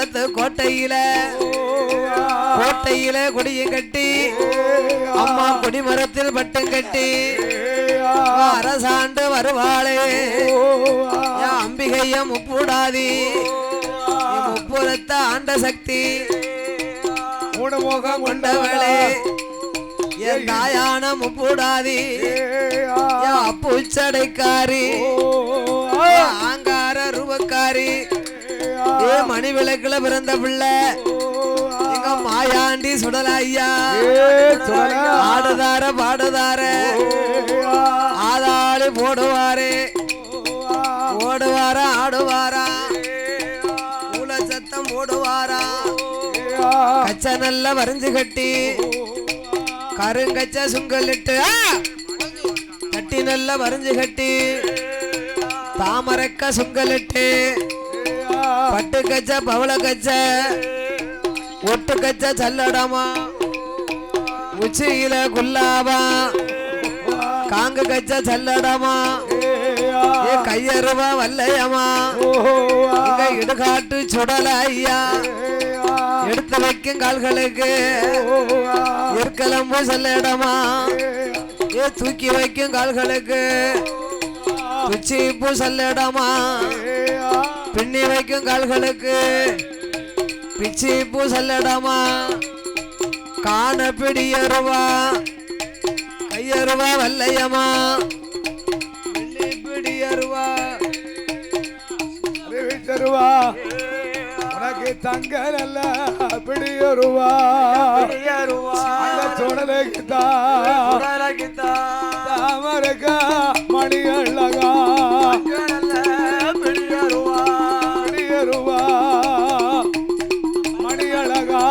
குடிமரத்து கோட்டையில கொடியும் கட்டி அம்மா குடிமரத்தில் பட்டம் கட்டி அரசாண்டு வருவாளே அம்பிகைய முப்புடாதி முப்புறத்த ஆண்ட சக்தி முகம் கொண்டவளே என் தாயான முப்புடாதி அப்புச்சடைக்காரி ஆங்கார ரூபக்காரி மணி விளக்குல பிறந்த பிள்ளை எங்க மாயாண்டி சுடலையா ஆடுதார பாடுதார ஆதாளி போடுவாரே ஓடுவாரா ஆடுவாரா ஊழ சத்தம் போடுவாரா கச்ச நல்ல வரைஞ்சு கட்டி கருங்கச்ச சுங்கலிட்டு கட்டி நல்ல வரைஞ்சு கட்டி தாமரக்க சுங்கலிட்டு பட்டு கச்ச பவள கச்ச ஒட்டு கச்ச சல்லடமா உச்சியில குல்லாபா காங்கு கச்ச சல்லடமா கையருவா வல்லையம்மா இடுகாட்டு சுடல ஐயா எடுத்து வைக்கும் கால்களுக்கு இருக்கலம்பு செல்லடமா தூக்கி வைக்கும் கால்களுக்கு துச்சிப்பு செல்லடமா பின்னி வைக்கும் கால்களுக்கு பிச்சிப்பு செல்லடமா காண பிடியருவா கையருவா வல்லையம்மா பிடியருவா தருவா உனக்கு தங்க நல்ல பிடியருவா சுடலைக்கு தாமரக்கா மணி அழகா பிடியருவா மணி அழகா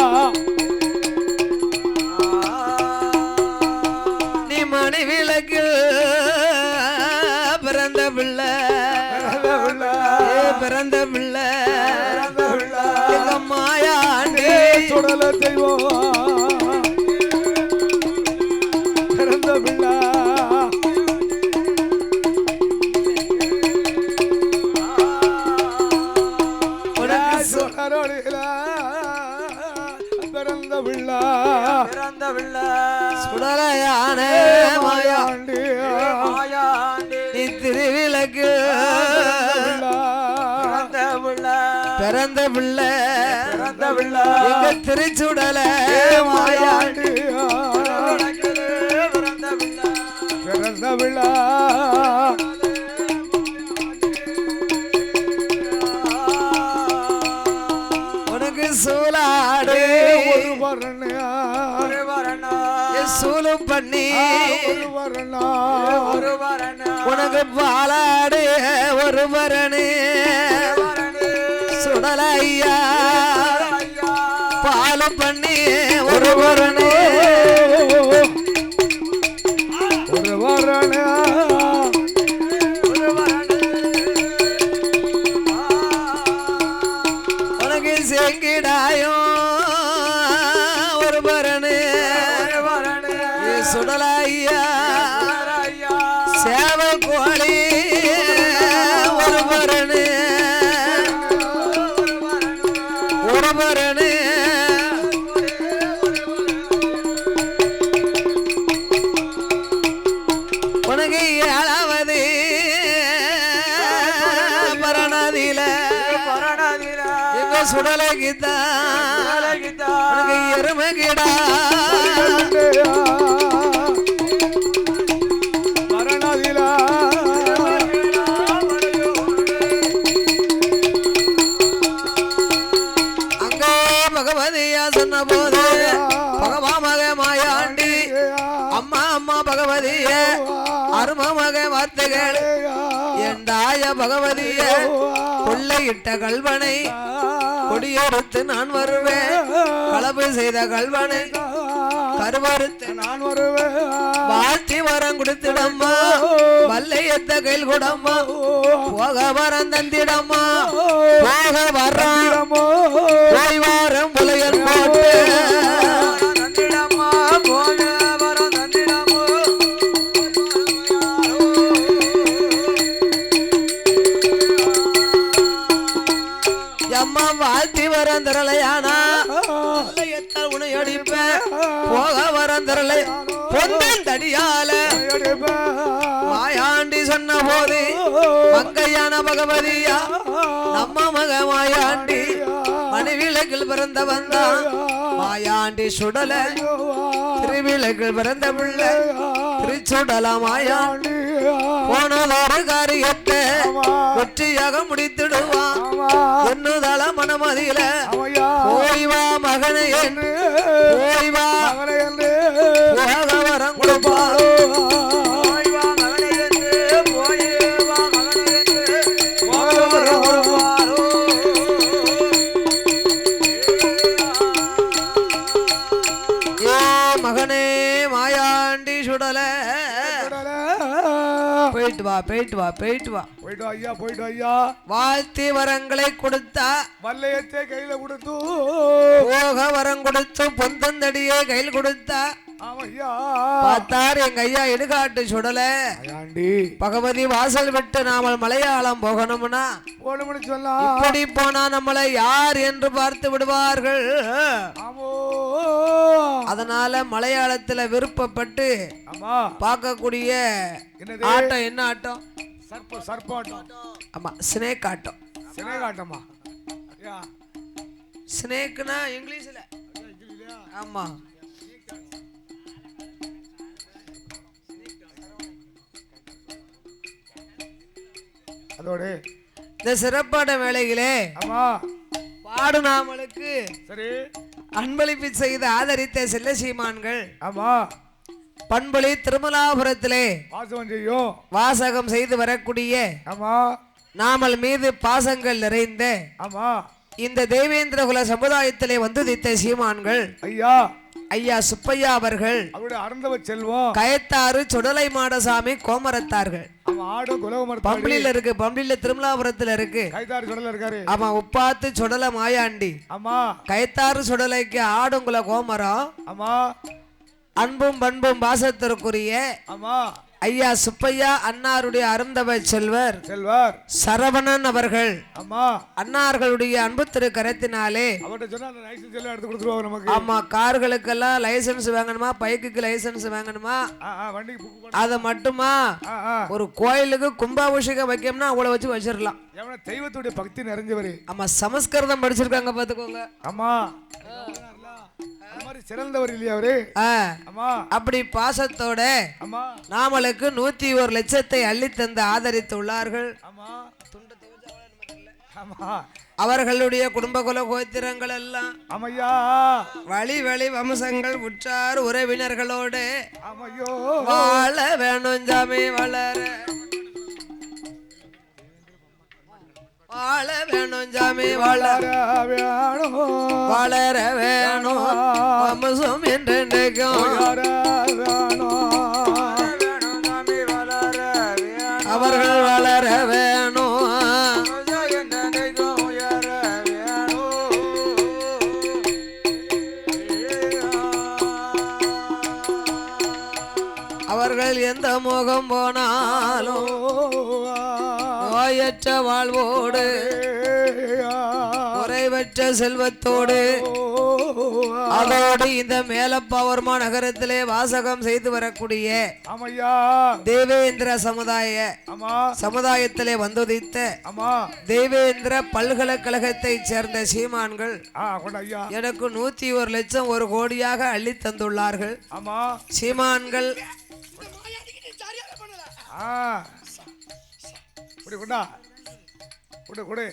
நீ மணி விளக்கு பிறந்த பிள்ளை பிறந்த பிள்ளை மாயாண்டி சுடல தெய்வம் பிறந்த பிள்ளை பிறந்த பிள்ளை சுடலையான மாயாண்டி நீ திருவிளக்கு பிறந்த பிள்ளை எங்க திருச்சுடல மாயாண்டி பிறந்த பிள்ளை உனக்கு சூலாடு சூலு பண்ணி உனக்கு பாலாடு ஒரு பரணு சுடலையா பாலு பண்ணி ஒரு பரணு உனக்கு செங்கிடாயும் ஒரு பரணு சுடலையா சேவை கோழி ஒரு பரணு ஒரு பரணு உனக்கு ஏழாவது பரணாதியில எங்க சுடலைக்குத்தான் உனக்கு எருமகிடா சொன்ன போது பகவா மக மாயாண்டி அம்மா அம்மா பகவதிய அரும மக வார்த்தைகள் என் தாய பகவதிய கொள்ளையிட்ட கல்வனை கொடியறுத்து நான் வருவேன் களவு செய்த கல்வனை கருவறுத்து நான் வருவேன் வாழ்த்தி வரம் கொடுத்திடம்மா வல்லையத்த கையில் கூடம்மா போக வரம் தந்திடம்மா போக வரம் போய் வாரம் புலையர் போட்டு எம்மா வாழ்த்தி வரந்தரலையானா உனை அடிப்ப போக வரந்தரலை பொந்தன் தடியால மாயாண்டி சொன்ன போது மங்கையான பகவதியா நம்ம மக மாயாண்டி மணிவிளக்கில் பிறந்த வந்தான் மாயாண்டி சுடல திருவிளக்கில் பிறந்த பிள்ளை திருச்சுடல மாயாண்டி போனதொரு காரியத்தை வெற்றியாக முடித்திடுவான் என்னுதள மனமதியில போய் வா மகனை என்று போய் வா போக வரம் கொடுப்பான் போயிட்டு வா வாழ்த்தி வரங்களை கொடுத்தா வல்லையத்தை கையில கொடுத்து போக வரம் கொடுத்து பொந்தந்தடியை கையில் கொடுத்தா பார்த்தார் எங்க ஐயா இடுகாட்டு சுடல பகவதி வாசல் விட்டு நாமல் மலையாளம் போகணும்னா இப்படி போனா நம்மளை யார் என்று பார்த்து விடுவார்கள். அதனால மலையாளத்துல விருப்பப்பட்டு பார்க்கக்கூடிய ஆட்டம் என்ன ஆட்டம்? சர்ப்பாட்டம். ஆமா, ஸ்னேக் ஆட்டம். ஆட்டமா? ஸ்னேக்னா இங்கிலீஷ்ல. ஆமா, அதோடு இந்த சிறப்பான வேளையிலே பாடுநாமலுக்கு அன்பளிப்பு செய்து ஆதரித்த செல்ல சீமான்கள் பண்பொழி திருமலாபுரத்திலே வாசகம் செய்து வரக்கூடிய நாமல் மீது பாசங்கள் நிறைந்த இந்த தேவேந்திர குல சமுதாயத்திலே வந்துதித்த சீமான்கள் ஐயா சுப்பையா அவர்கள் செல்வம் கயத்தாறு சுடலை மாடசாமி கோமரத்தார்கள் பம்பளில இருக்கு, பம்பளில திருமலாபுரத்துல இருக்கு. ஆமா, உப்பாத்து சுடல மாயாண்டி கயத்தாறு சுடலைக்கு ஆடுங்குல கோமரம் அன்பும் பண்பும் பாசத்திற்குரிய ஐயா சுப்பையா அன்னாருடைய அருந்தவ செல்வர் சரவணன் அவர்கள் அன்னார்களுடைய அன்பு திரு கரத்தினாலே ஆமா கார்களுக்கெல்லாம் லைசன்ஸ் வாங்கணுமா, பைக்குக்கு லைசன்ஸ் வாங்கணுமா, அத மட்டுமா ஒரு கோயிலுக்கு கும்பாபிஷேகம் வைக்கணும்னா அவ்வளவு வச்சு வச்சிடலாம். தெய்வத்துடைய பக்தி நிறைஞ்சவர். ஆமா, சமஸ்கிருதம் படிச்சிருக்காங்க பாத்துக்கோங்க. ஆமா, சிறந்தவர் இல்லையா அவரு? அப்படி பாசத்தோட நாமளுக்கு 101 லட்சத்தை அள்ளி தந்து ஆதரித்துள்ளார்கள். அவர்களுடைய குடும்ப குல கோத்திரங்கள் எல்லாம் வழி வழி வம்சங்கள் உற்றார் உறவினர்களோடு வாழ வேணும் ஜாமி வளர வாழ வேணும் ஜாமி வளர வளர வேணும் வம்சம் என்று அவர்கள் வளர வேணும். அவர்கள் எந்த முகம் போனாலும் நோயற்ற வாழ்வோடு குறைவற்ற செல்வத்தோடு அதோடு இந்த மேலப்பாவர்மா நகரத்திலே வாசகம் செய்து வரக்கூடிய தேவேந்திர சமுதாயத்திலே வந்துதித்த தேவேந்திர பல்கலைக்கழகத்தை சேர்ந்த சீமான்கள் எனக்கு 101 லட்சம் 1 கோடியாக அள்ளி தந்துள்ளார்கள். சீமான்கள் கொடு